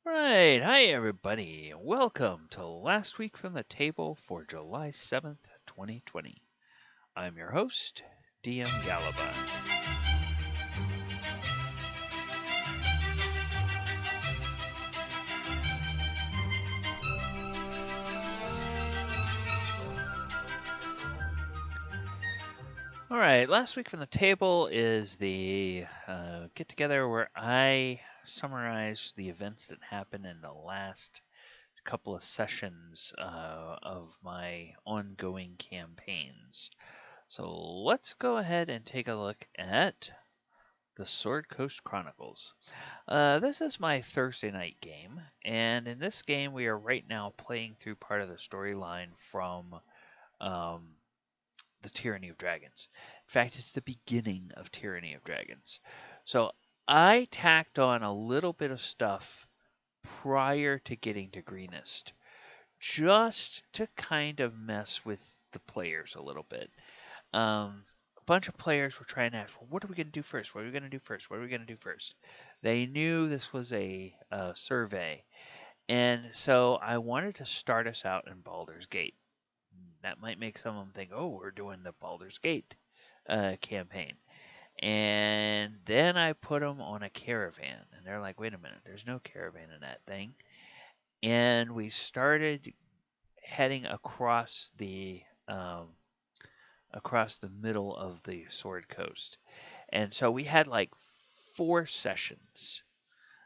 Right, hi everybody. Welcome to Last Week from the Table for July 7th, 2020. I'm your host, DM Gallibond. Alright, Last Week from the Table is the get together where I summarize the events that happened in the last couple of sessions of my ongoing campaigns. So let's go ahead and take a look at the Sword Coast Chronicles. This is my Thursday night game, and in this game, we are right now playing through part of the storyline from um, the Tyranny of Dragons. In fact, it's the beginning of Tyranny of Dragons. So I tacked on a little bit of stuff prior to getting to Greenest, just to kind of mess with the players a little bit. A bunch of players were trying to ask, well, what are we going to do first? What are we going to do first? What are we going to do first? They knew this was a survey. And so I wanted to start us out in Baldur's Gate. That might make some of them think, oh, we're doing the Baldur's Gate campaign. And then I put them on a caravan. And they're like, wait a minute, there's no caravan in that thing. And we started heading across the middle of the Sword Coast. And so we had like 4 sessions.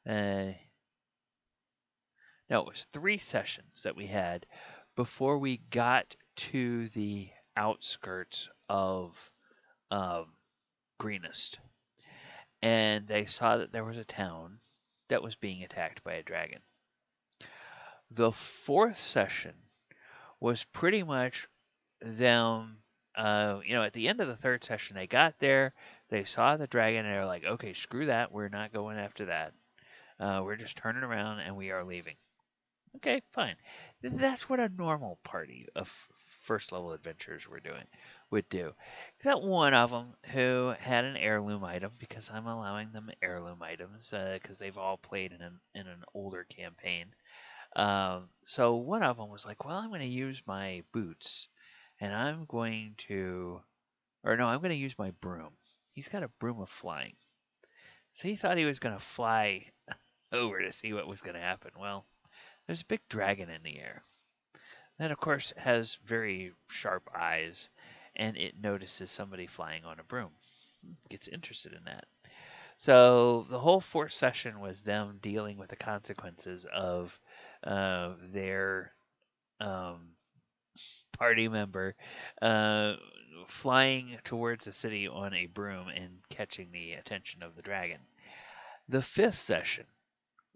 No, it was 3 sessions that we had before we got to the outskirts of um, Greenest. And they saw that there was a town that was being attacked by a dragon. The 4th session was pretty much them. At the end of the 3rd session, they got there, they saw the dragon, and they were like, okay, screw that. We're not going after that. We're just turning around and we are leaving. Okay, fine. That's what a normal party of first level adventurers would do. Except one of them who had an heirloom item because I'm allowing them heirloom items because they've all played in an older campaign. So one of them was like, well, I'm going to use my boots and I'm going to, or no, I'm going to use my broom. He's got a broom of flying. So he thought he was going to fly over to see what was going to happen. Well, there's a big dragon in the air. That, of course, has very sharp eyes, and it notices somebody flying on a broom. Gets interested in that. So the whole 4th session was them dealing with the consequences of their um, party member uh, flying towards the city on a broom and catching the attention of the dragon. The 5th session,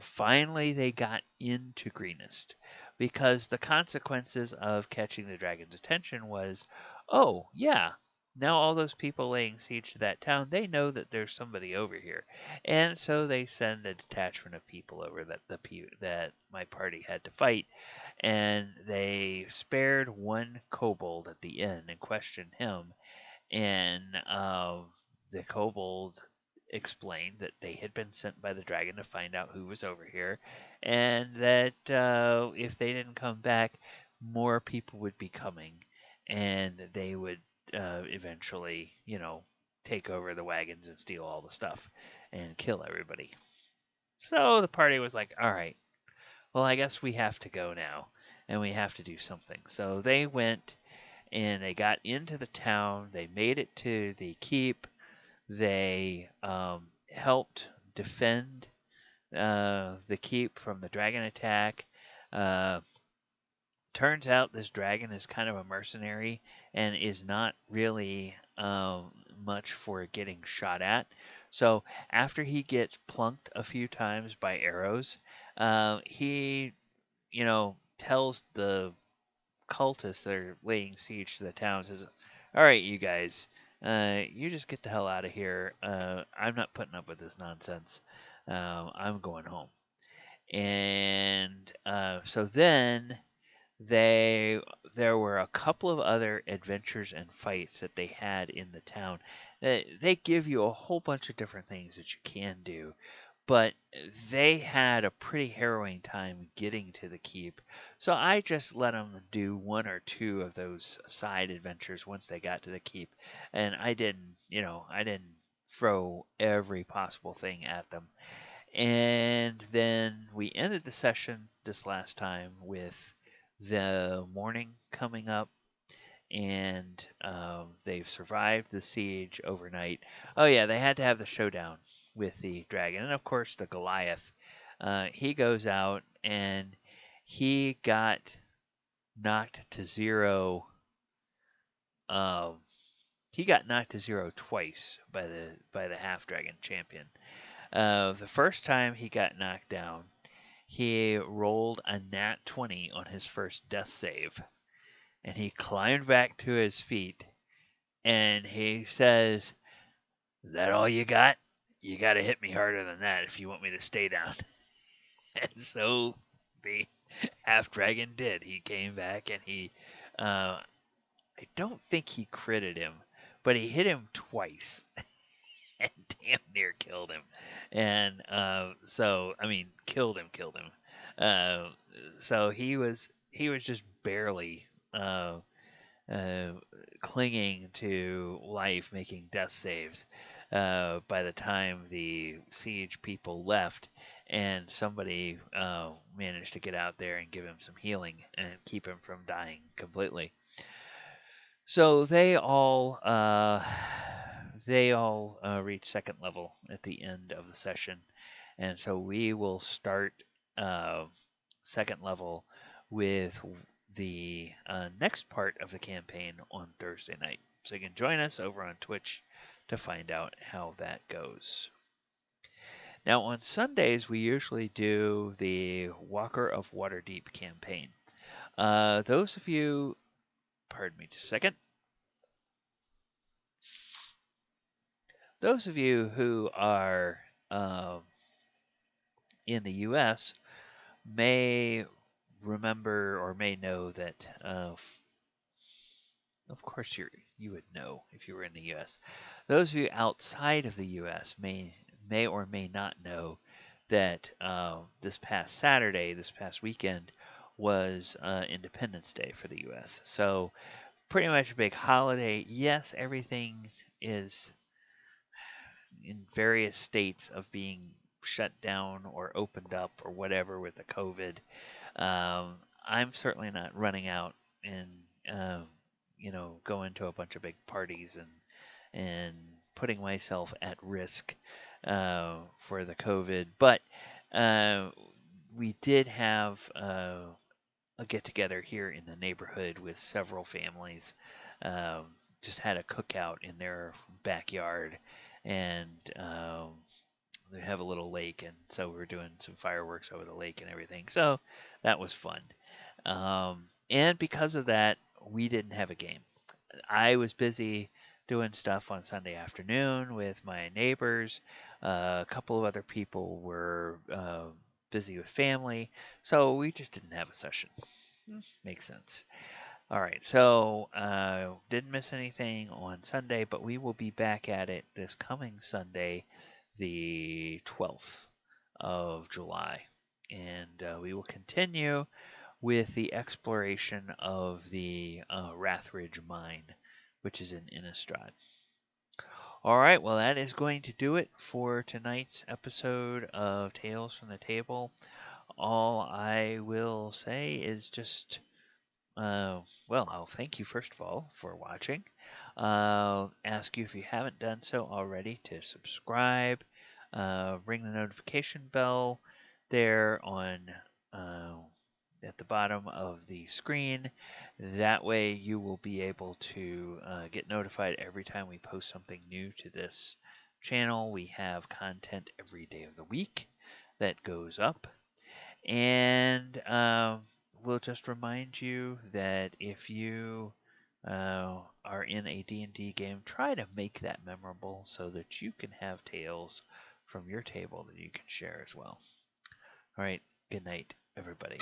finally they got into Greenest because the consequences of catching the dragon's attention was, oh yeah, now all those people laying siege to that town, they know that there's somebody over here, and so they send a detachment of people over that my party had to fight, and they spared one kobold at the inn and questioned him, and the kobold explained that they had been sent by the dragon to find out who was over here, and that if they didn't come back, more people would be coming, and they would eventually, take over the wagons and steal all the stuff and kill everybody. So the party was like, all right, well, I guess we have to go now, and we have to do something. So they went and they got into the town. They made it to the keep. They helped defend the keep from the dragon attack. Uh, Turns out this dragon is kind of a mercenary and is not really much for getting shot at. So after he gets plunked a few times by arrows, he, tells the cultists that are laying siege to the town, says, "All right, you guys, you just get the hell out of here. I'm not putting up with this nonsense. I'm going home." And so then there were a couple of other adventures and fights that they had in the town. They give you a whole bunch of different things that you can do, but they had a pretty harrowing time getting to the keep. So I just let them do one or two of those side adventures once they got to the keep, and I didn't throw every possible thing at them. And then we ended the session this last time with the morning coming up, and they've survived the siege overnight. Oh yeah, they had to have the showdown with the dragon, and of course the Goliath. He goes out and he got knocked to zero. Um, he got knocked to zero twice by the half dragon champion. The first time he got knocked down, he rolled a nat 20 on his first death save, and he climbed back to his feet, and he says, "Is that all you got? You got to hit me harder than that if you want me to stay down." And so the half dragon did. He came back and I don't think he critted him, but he hit him twice and damn near killed him. And I mean, killed him. Uh, so he was just barely uh, uh, clinging to life, making death saves. By the time the siege people left, and somebody managed to get out there and give him some healing and keep him from dying completely. So they all reach second level at the end of the session, and so we will start uh, second level with the next part of the campaign on Thursday night. So you can join us over on Twitch to find out how that goes. Now on Sundays we usually do the Walker of Waterdeep campaign. Those of you, pardon me just a second. Those of you who are in the U.S. may remember or may know that, of course, you would know if you were in the U.S. Those of you outside of the U.S. may or may not know that this past Saturday, this past weekend, was Independence Day for the U.S. So pretty much a big holiday. Yes, everything is in various states of being shut down or opened up or whatever with the COVID. I'm certainly not running out and going to a bunch of big parties and putting myself at risk for the COVID. But uh, we did have a get together here in the neighborhood with several families. Um, just had a cookout in their backyard, and they have a little lake, and so we were doing some fireworks over the lake and everything. So that was fun. And because of that, we didn't have a game. I was busy doing stuff on Sunday afternoon with my neighbors. A couple of other people were busy with family, so we just didn't have a session. Makes sense. All right, so didn't miss anything on Sunday, but we will be back at it this coming Sunday, the 12th of July. And we will continue with the exploration of the Rathridge mine, which is in Innistrad. All right, well, that is going to do it for tonight's episode of Tales from the Table. All I will say is just I'll thank you first of all for watching. Ask you if you haven't done so already to subscribe, ring the notification bell there on at the bottom of the screen. That way you will be able to get notified every time we post something new to this channel. We have content every day of the week that goes up. And we'll just remind you that if you are in a D&D game, try to make that memorable so that you can have tales from your table that you can share as well. All right, good night, everybody.